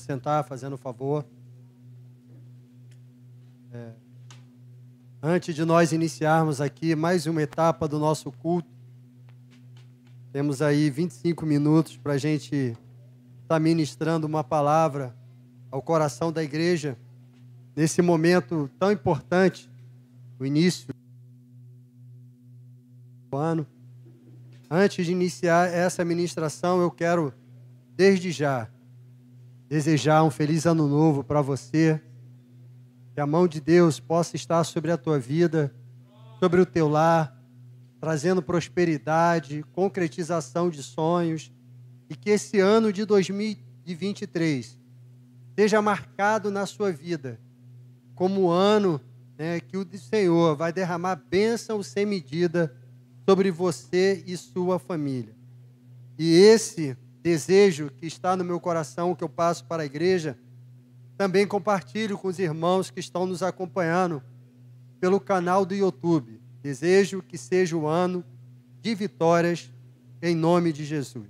sentar, fazendo favor. Antes de nós iniciarmos aqui mais uma etapa do nosso culto, temos aí 25 minutos para a gente estar ministrando uma palavra ao coração da igreja, nesse momento tão importante, o início do ano. Antes de iniciar essa ministração, eu quero, desde já, desejar um feliz ano novo para você, que a mão de Deus possa estar sobre a tua vida, sobre o teu lar, trazendo prosperidade, concretização de sonhos, e que esse ano de 2023 seja marcado na sua vida como o ano, que o Senhor vai derramar bênção sem medida sobre você e sua família. E esse desejo que está no meu coração, que eu passo para a igreja, também compartilho com os irmãos que estão nos acompanhando pelo canal do YouTube. Desejo que seja o ano de vitórias em nome de Jesus.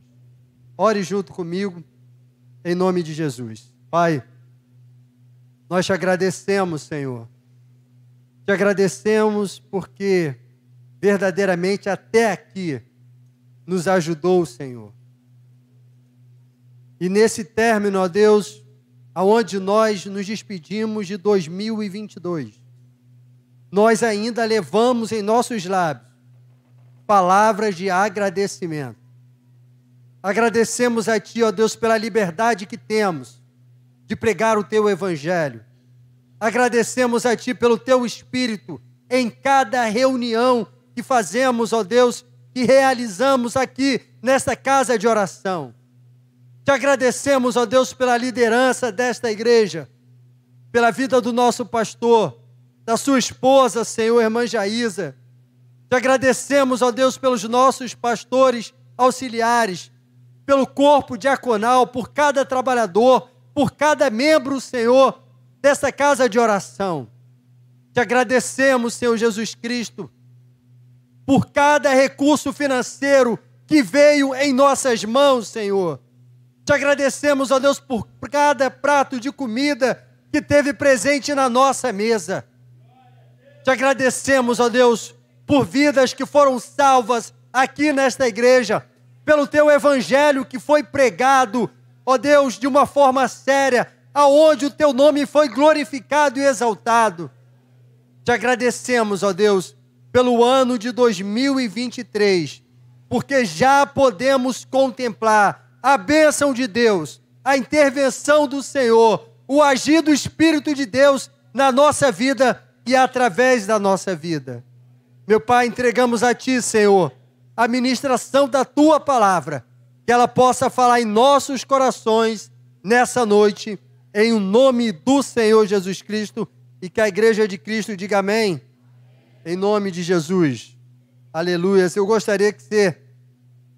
Ore junto comigo, em nome de Jesus. Pai, nós te agradecemos, Senhor. Te agradecemos porque verdadeiramente até aqui nos ajudou, Senhor. E nesse término, ó Deus, aonde nós nos despedimos de 2022, nós ainda levamos em nossos lábios palavras de agradecimento. Agradecemos a Ti, ó Deus, pela liberdade que temos de pregar o Teu Evangelho. Agradecemos a Ti pelo Teu Espírito em cada reunião que fazemos, ó Deus, que realizamos aqui nesta casa de oração. Te agradecemos, ó Deus, pela liderança desta igreja, pela vida do nosso pastor, da sua esposa, Senhor, irmã Jaísa. Te agradecemos, ó Deus, pelos nossos pastores auxiliares, pelo corpo diaconal, por cada trabalhador, por cada membro, Senhor, desta casa de oração. Te agradecemos, Senhor Jesus Cristo, por cada recurso financeiro que veio em nossas mãos, Senhor. Te agradecemos, ó Deus, por cada prato de comida que teve presente na nossa mesa. Te agradecemos, ó Deus, por vidas que foram salvas aqui nesta igreja, pelo Teu Evangelho que foi pregado, ó Deus, de uma forma séria, aonde o Teu nome foi glorificado e exaltado. Te agradecemos, ó Deus, pelo ano de 2023, porque já podemos contemplar a bênção de Deus, a intervenção do Senhor, o agir do Espírito de Deus na nossa vida e através da nossa vida. Meu Pai, entregamos a Ti, Senhor, a ministração da Tua palavra, que ela possa falar em nossos corações nessa noite, em o nome do Senhor Jesus Cristo, e que a igreja de Cristo diga amém, em nome de Jesus. Aleluia. Eu gostaria que você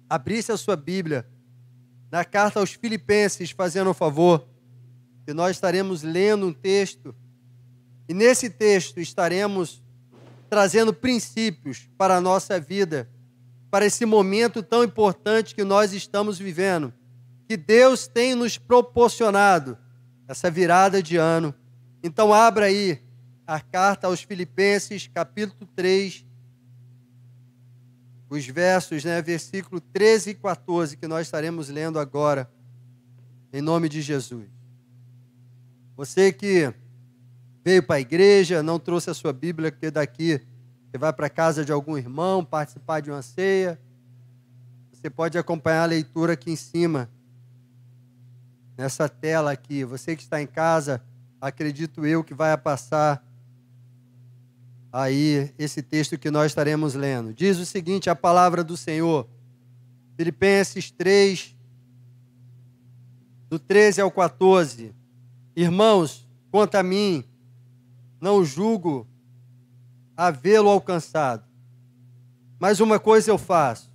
abrisse a sua Bíblia na carta aos Filipenses, fazendo um favor, que nós estaremos lendo um texto, e nesse texto estaremos trazendo princípios para a nossa vida, para esse momento tão importante que nós estamos vivendo, que Deus tem nos proporcionado, essa virada de ano. Então abra aí a carta aos Filipenses, capítulo 3, os versos, versículo 13 e 14, que nós estaremos lendo agora, em nome de Jesus. Você que veio para a igreja, não trouxe a sua Bíblia, porque daqui você vai para a casa de algum irmão, participar de uma ceia, você pode acompanhar a leitura aqui em cima, nessa tela aqui. Você que está em casa, acredito eu que vai passar aí esse texto que nós estaremos lendo. Diz o seguinte, a palavra do Senhor, Filipenses 3, do 13 ao 14. Irmãos, quanto a mim, não julgo havê-lo alcançado, mas uma coisa eu faço,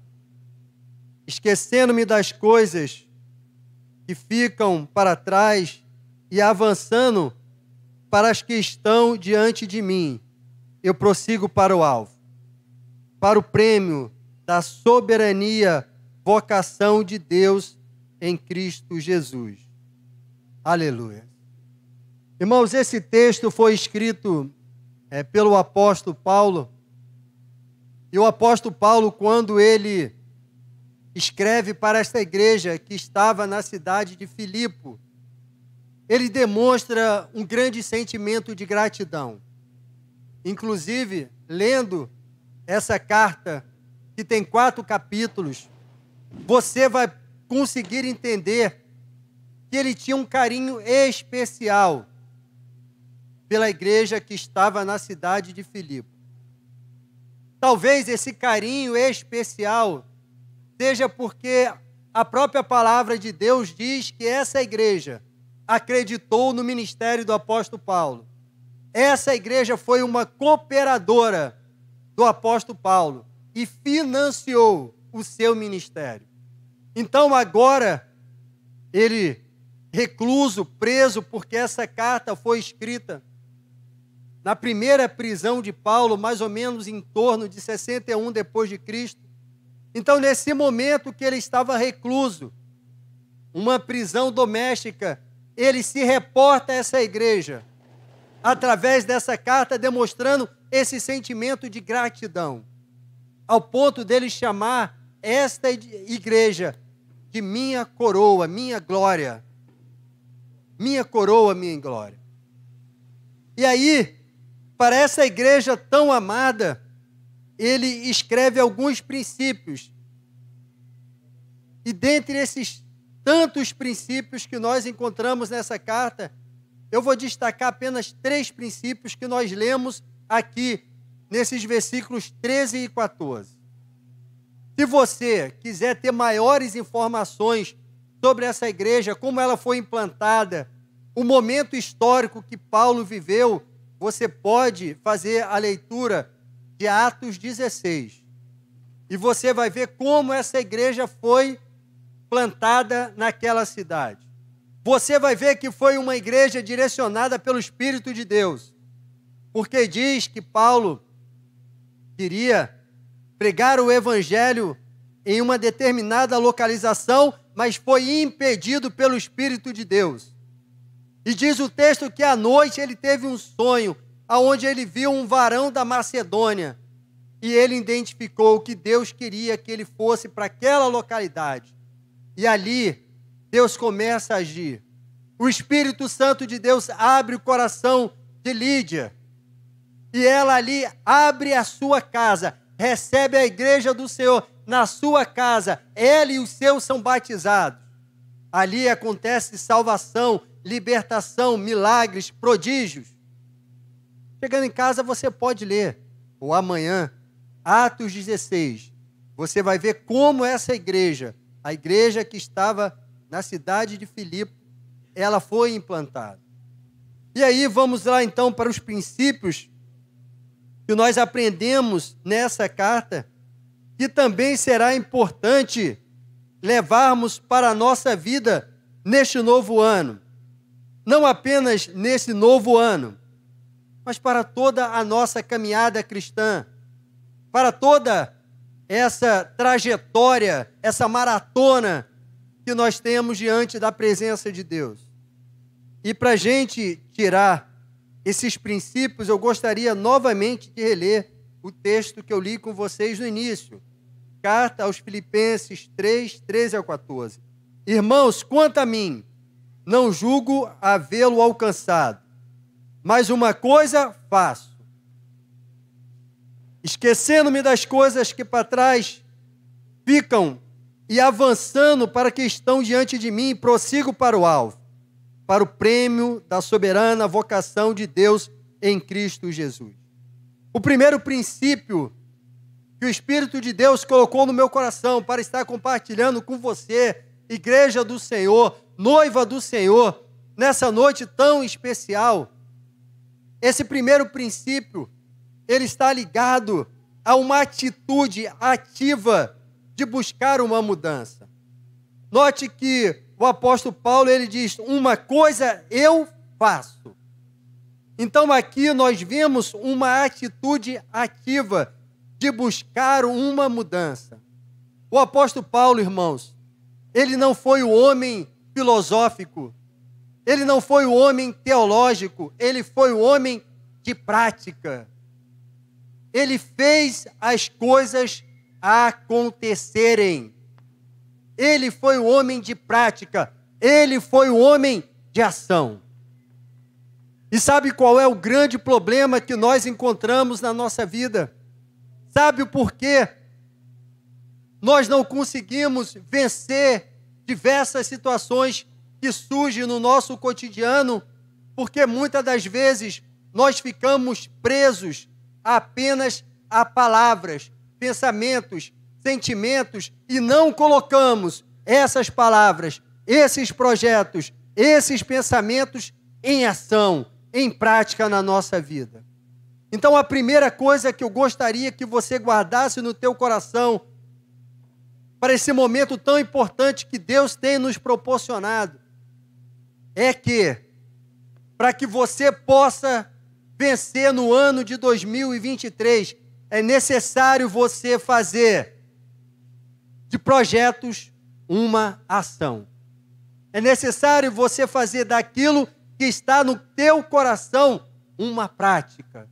esquecendo-me das coisas que ficam para trás e avançando para as que estão diante de mim, eu prossigo para o alvo, para o prêmio da soberania, vocação de Deus em Cristo Jesus. Aleluia. Irmãos, esse texto foi escrito pelo apóstolo Paulo. E o apóstolo Paulo, quando ele escreve para esta igreja que estava na cidade de Filipe, ele demonstra um grande sentimento de gratidão. Inclusive, lendo essa carta, que tem 4 capítulos, você vai conseguir entender que ele tinha um carinho especial pela igreja que estava na cidade de Filipe. Talvez esse carinho especial seja porque a própria palavra de Deus diz que essa igreja acreditou no ministério do apóstolo Paulo. Essa igreja foi uma cooperadora do apóstolo Paulo e financiou o seu ministério. Então agora, ele recluso, preso, porque essa carta foi escrita na primeira prisão de Paulo, mais ou menos em torno de 61 depois de Cristo. Então, nesse momento que ele estava recluso, uma prisão doméstica, ele se reporta a essa igreja, através dessa carta, demonstrando esse sentimento de gratidão, ao ponto dele chamar esta igreja de minha coroa, minha glória. Minha coroa, minha glória. E aí, para essa igreja tão amada, ele escreve alguns princípios. E dentre esses tantos princípios que nós encontramos nessa carta, eu vou destacar apenas 3 princípios que nós lemos aqui, nesses versículos 13 e 14. Se você quiser ter maiores informações sobre essa igreja, como ela foi implantada, o momento histórico que Paulo viveu, você pode fazer a leitura de Atos 16. E você vai ver como essa igreja foi plantada naquela cidade. Você vai ver que foi uma igreja direcionada pelo Espírito de Deus. Porque diz que Paulo queria pregar o evangelho em uma determinada localização, mas foi impedido pelo Espírito de Deus. E diz o texto que à noite ele teve um sonho, onde ele viu um varão da Macedônia, e ele identificou que Deus queria que ele fosse para aquela localidade. E ali, Deus começa a agir. O Espírito Santo de Deus abre o coração de Lídia, e ela ali abre a sua casa, recebe a igreja do Senhor na sua casa, ela e os seus são batizados. Ali acontece salvação, libertação, milagres, prodígios. Chegando em casa, você pode ler, ou amanhã, Atos 16. Você vai ver como essa igreja, a igreja que estava na cidade de Filipe, ela foi implantada. E aí vamos lá então para os princípios que nós aprendemos nessa carta, que também será importante levarmos para a nossa vida neste novo ano. Não apenas nesse novo ano, mas para toda a nossa caminhada cristã, para toda essa trajetória, essa maratona que nós temos diante da presença de Deus. E para a gente tirar esses princípios, eu gostaria novamente de reler o texto que eu li com vocês no início. Carta aos Filipenses 3, 13 ao 14. Irmãos, quanto a mim, não julgo havê-lo alcançado, mas uma coisa faço. Esquecendo-me das coisas que para trás ficam e avançando para que estão diante de mim, prossigo para o alvo, para o prêmio da soberana vocação de Deus em Cristo Jesus. O primeiro princípio que o Espírito de Deus colocou no meu coração para estar compartilhando com você, igreja do Senhor, noiva do Senhor, nessa noite tão especial, esse primeiro princípio, ele está ligado a uma atitude ativa de buscar uma mudança. Note que o apóstolo Paulo, ele diz, uma coisa eu faço. Então aqui nós vemos uma atitude ativa de buscar uma mudança. O apóstolo Paulo, irmãos, ele não foi o homem filosófico, Ele não foi o homem teológico, ele foi o homem de prática. Ele fez as coisas acontecerem. Ele foi o homem de prática, ele foi o homem de ação. E sabe qual é o grande problema que nós encontramos na nossa vida? Sabe o porquê nós não conseguimos vencer diversas situações que surgem no nosso cotidiano? Porque muitas das vezes nós ficamos presos apenas a palavras, pensamentos, sentimentos e não colocamos essas palavras, esses projetos, esses pensamentos em ação, em prática na nossa vida. Então a primeira coisa que eu gostaria que você guardasse no teu coração para esse momento tão importante que Deus tem nos proporcionado é que, para que você possa vencer no ano de 2023, é necessário você fazer de projetos uma ação. É necessário você fazer daquilo que está no teu coração uma prática.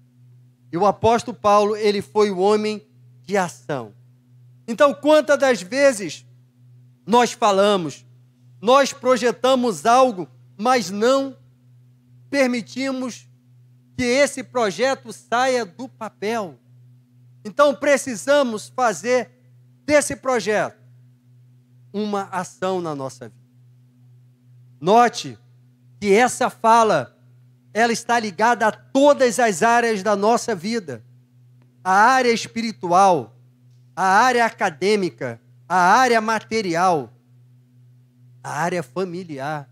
E o apóstolo Paulo, ele foi o homem de ação. Então, quantas das vezes nós falamos, nós projetamos algo, mas não permitimos que esse projeto saia do papel. Então, precisamos fazer desse projeto uma ação na nossa vida. Note que essa fala, ela está ligada a todas as áreas da nossa vida. A área espiritual, a área acadêmica, a área material, a área familiar.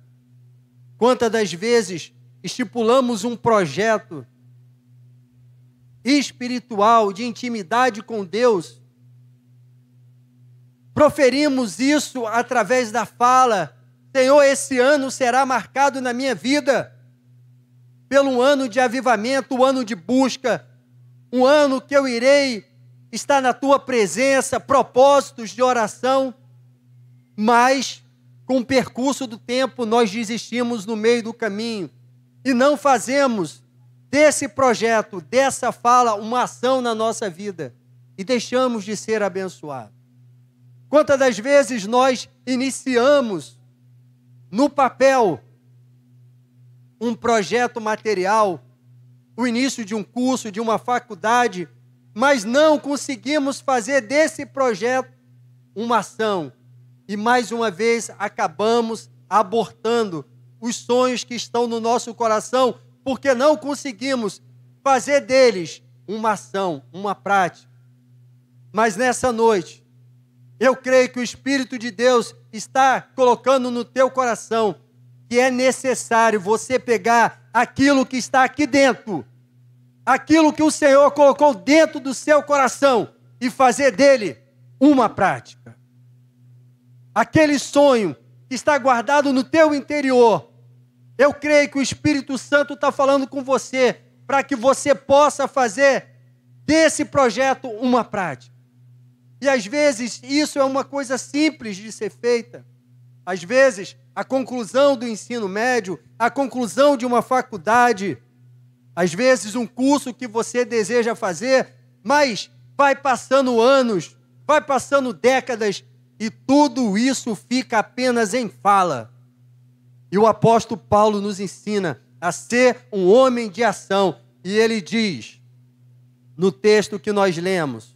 Quantas das vezes estipulamos um projeto espiritual de intimidade com Deus, proferimos isso através da fala: Senhor, esse ano será marcado na minha vida pelo um ano de avivamento, um ano de busca, um ano que eu irei estar na tua presença, propósitos de oração, mas com o percurso do tempo nós desistimos no meio do caminho e não fazemos desse projeto, dessa fala, uma ação na nossa vida e deixamos de ser abençoados. Quantas das vezes nós iniciamos no papel um projeto material, o início de um curso, de uma faculdade, mas não conseguimos fazer desse projeto uma ação. E mais uma vez acabamos abortando os sonhos que estão no nosso coração, porque não conseguimos fazer deles uma ação, uma prática. Mas nessa noite, eu creio que o Espírito de Deus está colocando no teu coração que é necessário você pegar aquilo que está aqui dentro, aquilo que o Senhor colocou dentro do seu coração e fazer dele uma prática. Aquele sonho que está guardado no teu interior, eu creio que o Espírito Santo está falando com você para que você possa fazer desse projeto uma prática. E às vezes isso é uma coisa simples de ser feita. Às vezes a conclusão do ensino médio, a conclusão de uma faculdade, às vezes um curso que você deseja fazer, mas vai passando anos, vai passando décadas e tudo isso fica apenas em fala. E o apóstolo Paulo nos ensina a ser um homem de ação. E ele diz, no texto que nós lemos,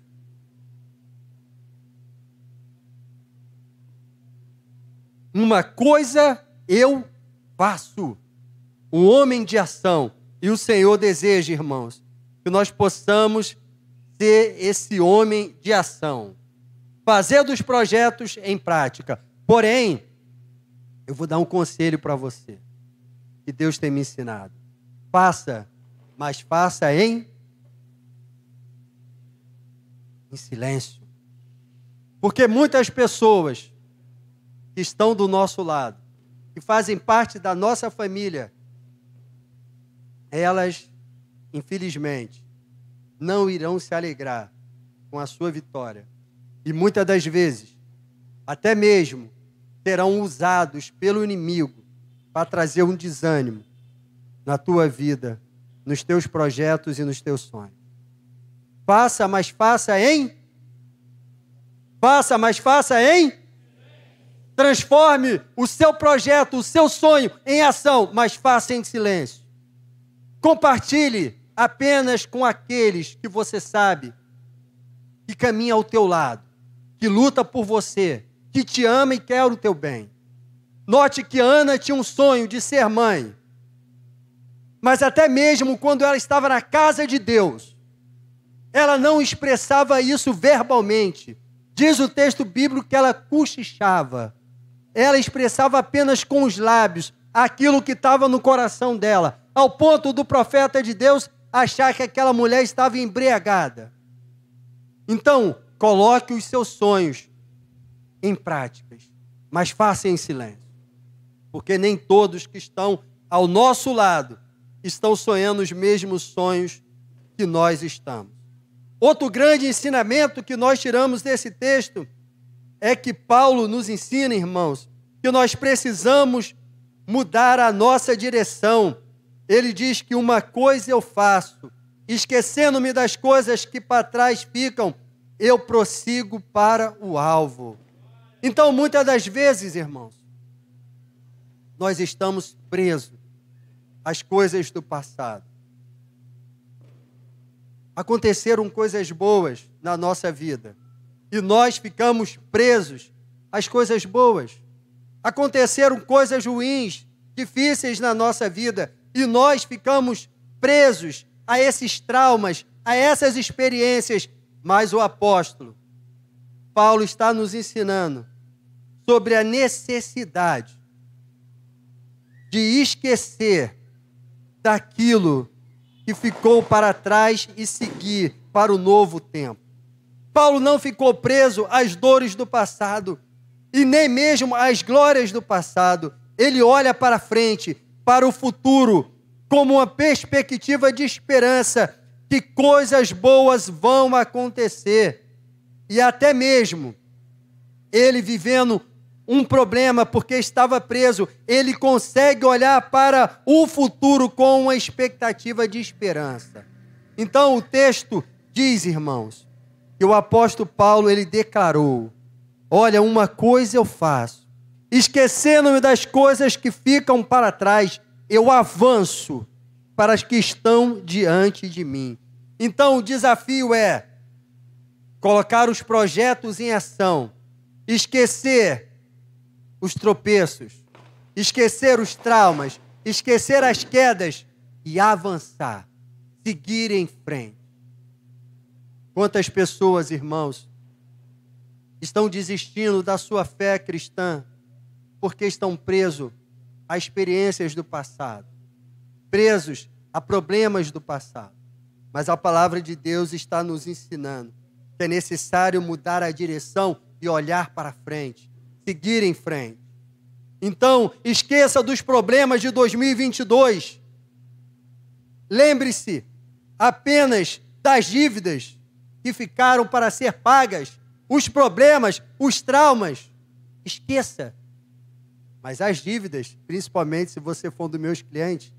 uma coisa eu faço, um homem de ação. E o Senhor deseja, irmãos, que nós possamos ser esse homem de ação. Fazer dos projetos em prática. Porém, eu vou dar um conselho para você, que Deus tem me ensinado. Faça, mas faça em silêncio. Porque muitas pessoas que estão do nosso lado, que fazem parte da nossa família, elas, infelizmente, não irão se alegrar com a sua vitória. E muitas das vezes, até mesmo, serão usados pelo inimigo para trazer um desânimo na tua vida, nos teus projetos e nos teus sonhos. Faça, mas faça em... Faça, mas faça em... Transforme o seu projeto, o seu sonho em ação, mas faça em silêncio. Compartilhe apenas com aqueles que você sabe que caminha ao teu lado, que luta por você, que te ama e quer o teu bem. Note que Ana tinha um sonho de ser mãe, mas até mesmo quando ela estava na casa de Deus, ela não expressava isso verbalmente. Diz o texto bíblico que ela cochichava. Ela expressava apenas com os lábios aquilo que estava no coração dela, ao ponto do profeta de Deus achar que aquela mulher estava embriagada. Então, coloque os seus sonhos em práticas, mas faça em silêncio, porque nem todos que estão ao nosso lado estão sonhando os mesmos sonhos que nós estamos. Outro grande ensinamento que nós tiramos desse texto é que Paulo nos ensina, irmãos, que nós precisamos mudar a nossa direção. Ele diz que uma coisa eu faço, esquecendo-me das coisas que para trás ficam, eu prossigo para o alvo. Então, muitas das vezes, irmãos, nós estamos presos às coisas do passado. Aconteceram coisas boas na nossa vida e nós ficamos presos às coisas boas. Aconteceram coisas ruins, difíceis na nossa vida e nós ficamos presos a esses traumas, a essas experiências. Mas o apóstolo Paulo está nos ensinando sobre a necessidade de esquecer daquilo que ficou para trás e seguir para o novo tempo. Paulo não ficou preso às dores do passado e nem mesmo às glórias do passado. Ele olha para frente, para o futuro, como uma perspectiva de esperança, que coisas boas vão acontecer. E até mesmo ele vivendo um problema porque estava preso, ele consegue olhar para o futuro com uma expectativa de esperança. Então o texto diz, irmãos, que o apóstolo Paulo, ele declarou: olha, uma coisa eu faço, esquecendo-me das coisas que ficam para trás, eu avanço para as que estão diante de mim. Então o desafio é colocar os projetos em ação, esquecer os tropeços, esquecer os traumas, esquecer as quedas e avançar, seguir em frente. Quantas pessoas, irmãos, estão desistindo da sua fé cristã porque estão presos a experiências do passado, presos a problemas do passado. Mas a palavra de Deus está nos ensinando que é necessário mudar a direção e olhar para frente, seguir em frente. Então, esqueça dos problemas de 2022. Lembre-se apenas das dívidas que ficaram para ser pagas, os problemas, os traumas. Esqueça. Mas as dívidas, principalmente se você for um dos meus clientes,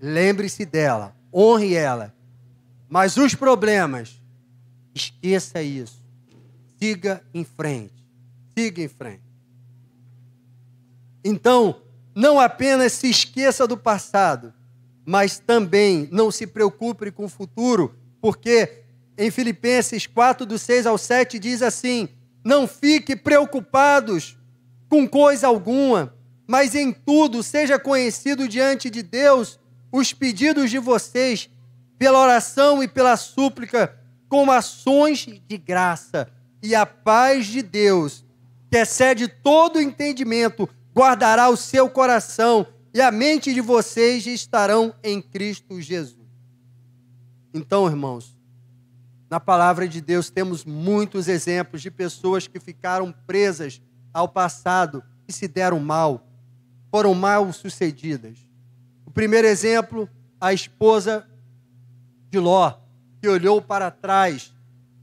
lembre-se dela, honre ela. Mas os problemas, esqueça isso. Siga em frente. Siga em frente. Então, não apenas se esqueça do passado, mas também não se preocupe com o futuro, porque em Filipenses 4, do 6 ao 7, diz assim: não fique preocupados com coisa alguma, mas em tudo seja conhecido diante de Deus os pedidos de vocês, pela oração e pela súplica, com ações de graça, e a paz de Deus, que excede todo entendimento, guardará o seu coração e a mente de vocês estarão em Cristo Jesus. Então, irmãos, na palavra de Deus temos muitos exemplos de pessoas que ficaram presas ao passado e se deram mal, foram mal sucedidas. O primeiro exemplo, a esposa de Ló, que olhou para trás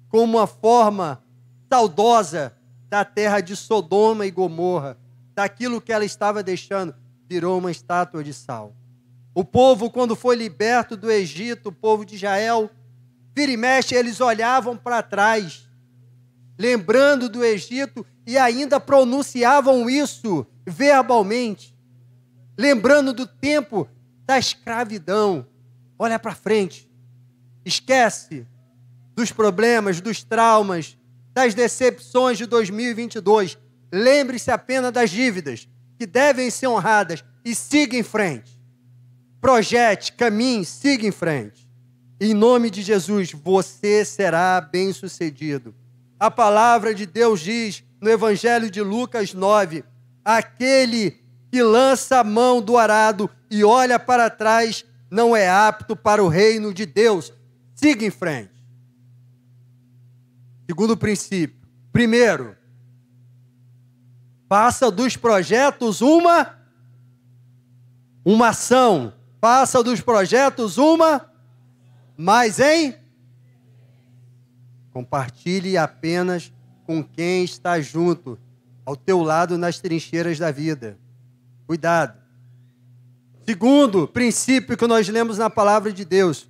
como uma forma saudosa da terra de Sodoma e Gomorra, daquilo que ela estava deixando, virou uma estátua de sal. O povo, quando foi liberto do Egito, o povo de Israel, vira e mexe, eles olhavam para trás, lembrando do Egito, e ainda pronunciavam isso verbalmente, lembrando do tempo da escravidão. Olha para frente, esquece dos problemas, dos traumas, das decepções de 2022. Lembre-se apenas das dívidas que devem ser honradas e siga em frente. Projete, caminhe, siga em frente. Em nome de Jesus, você será bem-sucedido. A palavra de Deus diz no Evangelho de Lucas 9, aquele que lança a mão do arado e olha para trás não é apto para o reino de Deus. Siga em frente. Segundo princípio. Primeiro, faça dos projetos uma ação. Faça dos projetos mas compartilhe apenas com quem está junto, ao teu lado nas trincheiras da vida. Cuidado. Segundo princípio que nós lemos na palavra de Deus,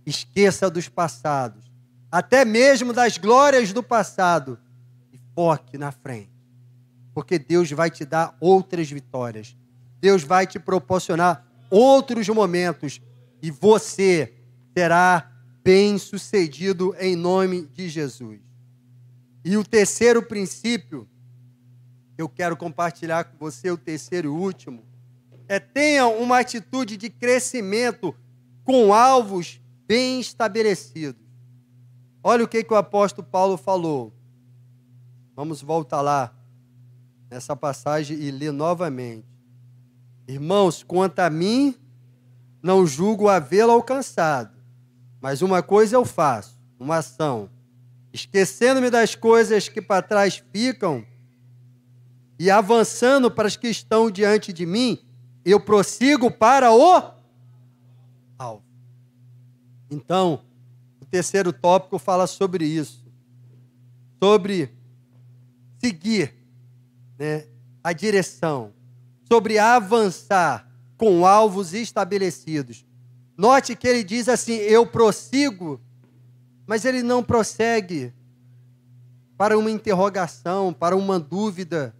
esqueça dos passados, até mesmo das glórias do passado, e foque na frente, porque Deus vai te dar outras vitórias, Deus vai te proporcionar outros momentos, e você será bem-sucedido em nome de Jesus. E o terceiro princípio, que eu quero compartilhar com você, o terceiro e último, tenha uma atitude de crescimento com alvos bem estabelecidos. Olha o que o apóstolo Paulo falou. Vamos voltar lá, nessa passagem, e ler novamente. Irmãos, quanto a mim, não julgo havê-lo alcançado, mas uma coisa eu faço, uma ação, esquecendo-me das coisas que para trás ficam e avançando para as que estão diante de mim, eu prossigo para o alvo. Então, o terceiro tópico fala sobre isso, sobre seguir, a direção, sobre avançar com alvos estabelecidos. Note que ele diz assim, eu prossigo, mas ele não prossegue para uma interrogação, para uma dúvida.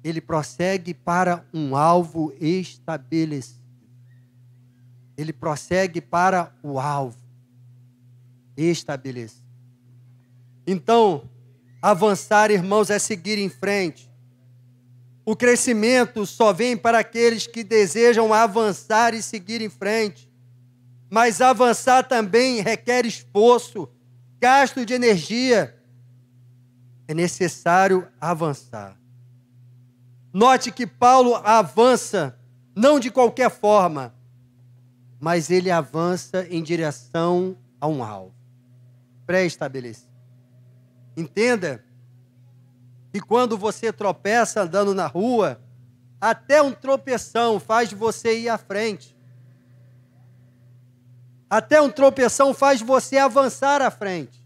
Ele prossegue para um alvo estabelecido. Ele prossegue para o alvo estabelecido. Então, avançar, irmãos, é seguir em frente. O crescimento só vem para aqueles que desejam avançar e seguir em frente. Mas avançar também requer esforço, gasto de energia. É necessário avançar. Note que Paulo avança, não de qualquer forma, mas ele avança em direção a um alvo pré-estabelecido. Entenda que quando você tropeça andando na rua, até um tropeção faz você ir à frente. Até um tropeção faz você avançar à frente.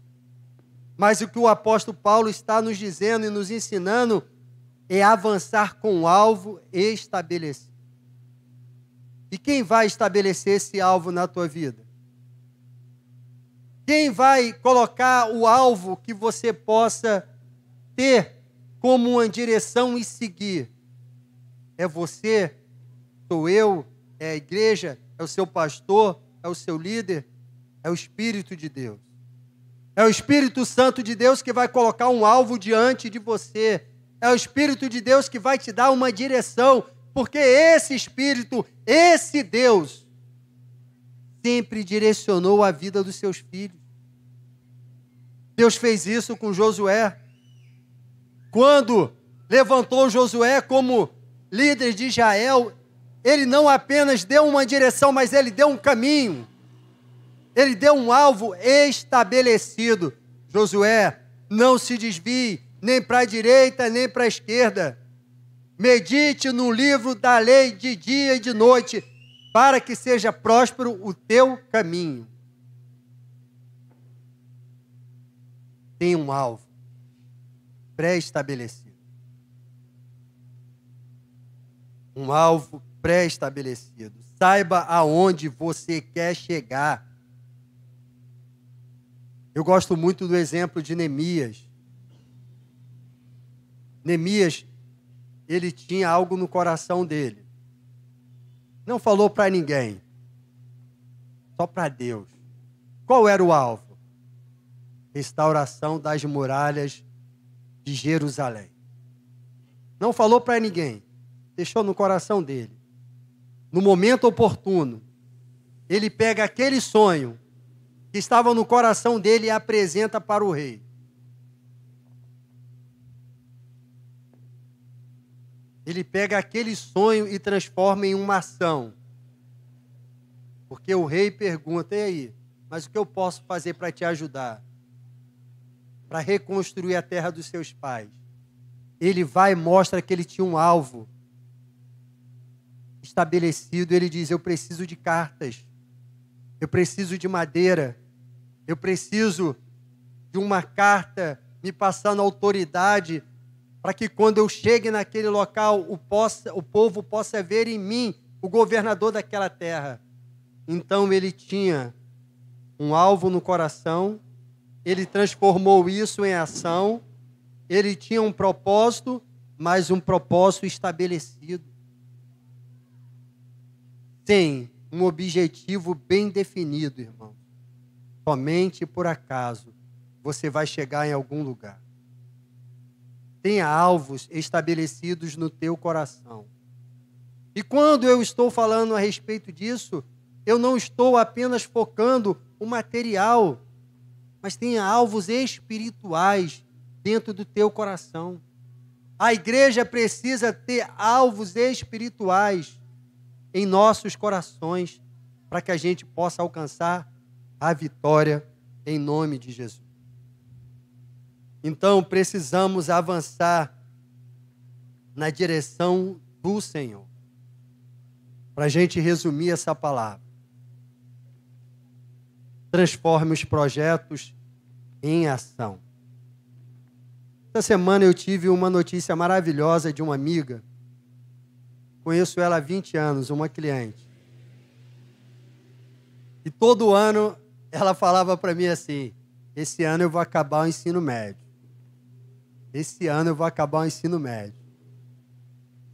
Mas o que o apóstolo Paulo está nos dizendo e nos ensinando é avançar com um alvo estabelecido. E quem vai estabelecer esse alvo na tua vida? Quem vai colocar o alvo que você possa ter como uma direção e seguir? É você? Sou eu? É a igreja? É o seu pastor? É o seu líder? É o Espírito de Deus. É o Espírito Santo de Deus que vai colocar um alvo diante de você. É o Espírito de Deus que vai te dar uma direção, porque esse Espírito, esse Deus, sempre direcionou a vida dos seus filhos. Deus fez isso com Josué. Quando levantou Josué como líder de Israel, ele não apenas deu uma direção, mas ele deu um caminho. Ele deu um alvo estabelecido. Josué, não se desvie, nem para a direita, nem para a esquerda. Medite no livro da lei de dia e de noite, para que seja próspero o teu caminho. Tem um alvo pré-estabelecido. um alvo pré-estabelecido. Saiba aonde você quer chegar. Eu gosto muito do exemplo de Neemias. Neemias, ele tinha algo no coração dele. Não falou para ninguém, só para Deus. Qual era o alvo? Restauração das muralhas de Jerusalém. Não falou para ninguém, deixou no coração dele. No momento oportuno, ele pega aquele sonho que estava no coração dele e apresenta para o rei. Ele pega aquele sonho e transforma em uma ação. Porque o rei pergunta, e aí, mas o que eu posso fazer para te ajudar? Para reconstruir a terra dos seus pais. Ele vai e mostra que ele tinha um alvo estabelecido. Ele diz, eu preciso de cartas, eu preciso de madeira, eu preciso de uma carta me passando autoridade para que quando eu chegue naquele local, o povo possa ver em mim o governador daquela terra. Então ele tinha um alvo no coração, ele transformou isso em ação, ele tinha um propósito, mas um propósito estabelecido. Tem um objetivo bem definido, irmão. Somente por acaso você vai chegar em algum lugar. Tenha alvos estabelecidos no teu coração. E quando eu estou falando a respeito disso, eu não estou apenas focando o material, mas tenha alvos espirituais dentro do teu coração. A igreja precisa ter alvos espirituais em nossos corações para que a gente possa alcançar a vitória em nome de Jesus. Então, precisamos avançar na direção do Senhor. Para a gente resumir essa palavra. Transforme os projetos em ação. Essa semana eu tive uma notícia maravilhosa de uma amiga. Conheço ela há 20 anos, uma cliente. E todo ano ela falava para mim assim, esse ano eu vou acabar o ensino médio. Esse ano eu vou acabar o ensino médio.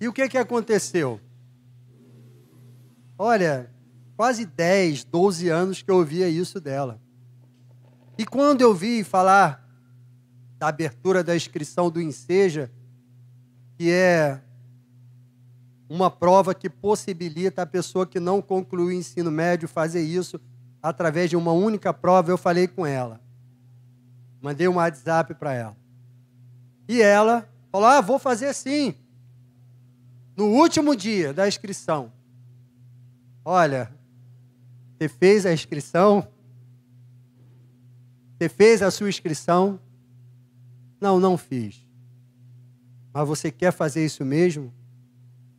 E o que aconteceu? Olha, quase 10, 12 anos que eu ouvia isso dela. E quando eu vi falar da abertura da inscrição do Enseja, que é uma prova que possibilita a pessoa que não concluiu o ensino médio fazer isso através de uma única prova, eu falei com ela. Mandei um WhatsApp para ela. E ela falou, vou fazer sim. No último dia da inscrição. Olha, você fez a inscrição? Você fez a sua inscrição? Não, não fiz. Mas você quer fazer isso mesmo?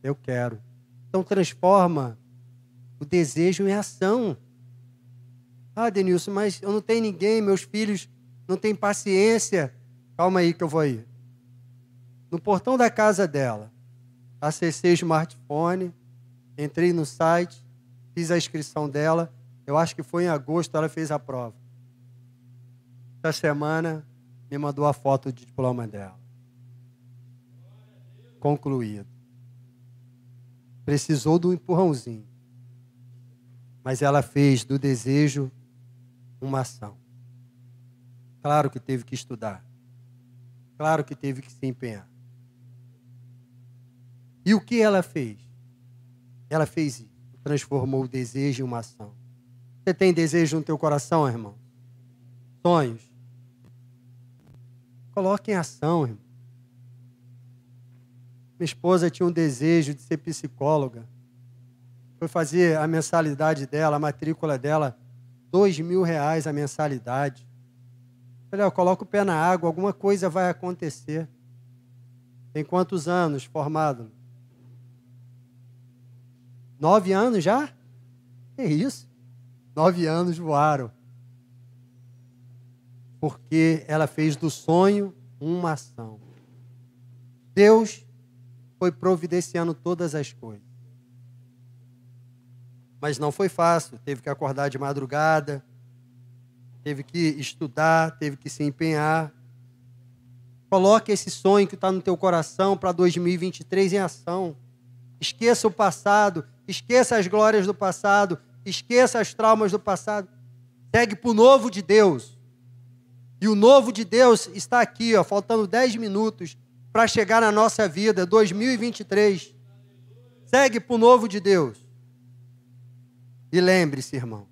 Eu quero. Então transforma o desejo em ação. Denilson, mas eu não tenho ninguém, meus filhos não têm paciência. Calma aí que eu vou aí. No portão da casa dela, acessei o smartphone, entrei no site, fiz a inscrição dela. Eu acho que foi em agosto, ela fez a prova. Essa semana, me mandou a foto de diploma dela. Concluído. Precisou do empurrãozinho. Mas ela fez do desejo uma ação. Claro que teve que estudar. Claro que teve que se empenhar. E o que ela fez? Ela fez isso. Transformou o desejo em uma ação. Você tem desejo no teu coração, irmão? Sonhos? Coloque em ação, irmão. Minha esposa tinha um desejo de ser psicóloga. Foi fazer a mensalidade dela, a matrícula dela, R$2.000 a mensalidade. Falei, coloca o pé na água, alguma coisa vai acontecer. Tem quantos anos formado? 9 anos já? Que isso? 9 anos voaram. Porque ela fez do sonho uma ação. Deus foi providenciando todas as coisas. Mas não foi fácil, teve que acordar de madrugada, teve que estudar, teve que se empenhar. Coloque esse sonho que está no teu coração para 2023 em ação. Esqueça o passado, esqueça as glórias do passado, esqueça as traumas do passado. Segue para o novo de Deus. E o novo de Deus está aqui, ó, faltando 10 minutos para chegar na nossa vida, 2023. Segue para o novo de Deus. E lembre-se, irmão,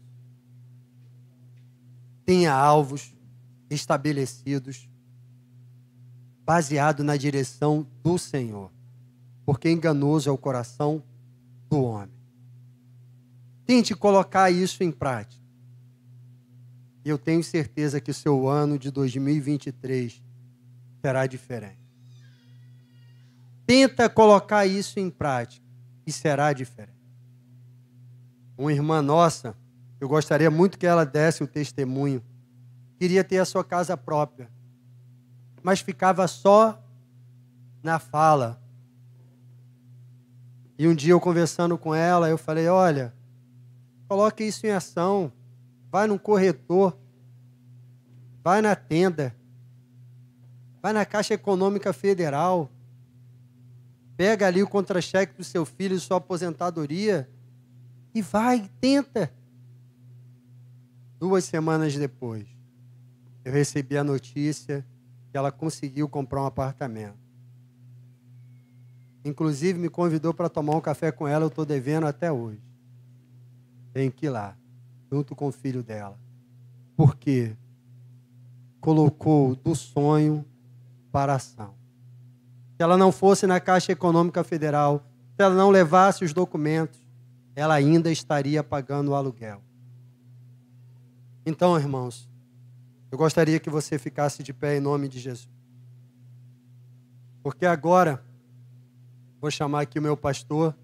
tenha alvos estabelecidos, baseado na direção do Senhor, porque enganoso é o coração do homem. Tente colocar isso em prática. E eu tenho certeza que o seu ano de 2023 será diferente. Tenta colocar isso em prática e será diferente. Uma irmã nossa, eu gostaria muito que ela desse o testemunho, queria ter a sua casa própria, mas ficava só na fala. E um dia eu conversando com ela, eu falei, olha, coloque isso em ação, vai num corretor, vai na tenda, vai na Caixa Econômica Federal, pega ali o contra-cheque do seu filho, sua aposentadoria, e vai, tenta. 2 semanas depois, eu recebi a notícia que ela conseguiu comprar um apartamento. Inclusive, me convidou para tomar um café com ela, eu estou devendo até hoje. Tenho que ir lá, junto com o filho dela. Por quê? Colocou do sonho para a ação. Se ela não fosse na Caixa Econômica Federal, se ela não levasse os documentos, ela ainda estaria pagando o aluguel. Então, irmãos, eu gostaria que você ficasse de pé em nome de Jesus. Porque agora, vou chamar aqui o meu pastor,